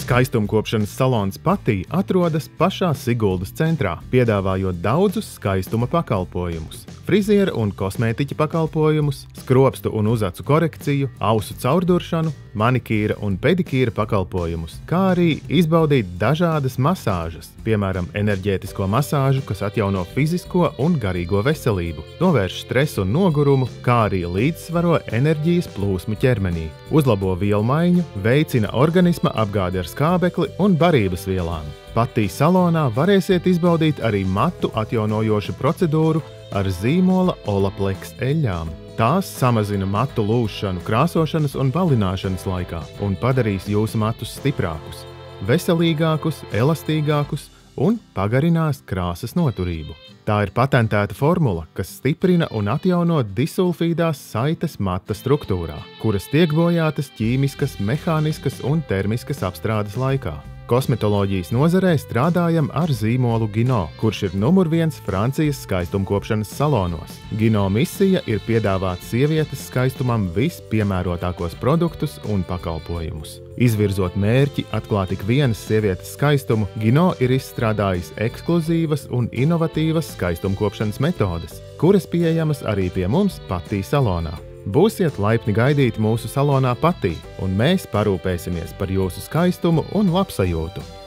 Skaistumkopšanas salons Patī atrodas pašā Siguldas centrā, piedāvājot daudzus skaistuma pakalpojumus. Friziera un kosmētiķa pakalpojumus, skropstu un uzacu korekciju, ausu caurduršanu, manikīra un pedikīra pakalpojumus, kā arī izbaudīt dažādas masāžas, piemēram, enerģētisko masāžu, kas atjauno fizisko un garīgo veselību, novērš stresu un nogurumu, kā arī līdzsvaro enerģijas plūsmu ķermenī, uzlabo vielu maiņu, veicina organisma apgādi ar skābekli un barības vielām. Patī salonā varēsiet izbaudīt arī matu atjaunojošu procedūru ar zīmola Olaplex eļļām. Tās samazina matu lūšanu krāsošanas un balināšanas laikā un padarīs jūsu matus stiprākus, veselīgākus, elastīgākus un pagarinās krāsas noturību. Tā ir patentēta formula, kas stiprina un atjauno disulfīdās saites mata struktūrā, kuras tiek bojātas ķīmiskas, mehāniskas un termiskas apstrādes laikā. Kosmetoloģijas nozarē strādājam ar zīmolu Gino, kurš ir numur 1 Francijas skaistumkopšanas salonos. Gino misija ir piedāvāt sievietes skaistumam vispiemērotākos produktus un pakalpojumus. Izvirzot mērķi atklāt ik vienas sievietes skaistumu, Gino ir izstrādājis ekskluzīvas un inovatīvas skaistumkopšanas metodes, kuras pieejamas arī pie mums Patī salonā. Būsiet laipni gaidīti mūsu salonā Patī, un mēs parūpēsimies par jūsu skaistumu un labsajūtu.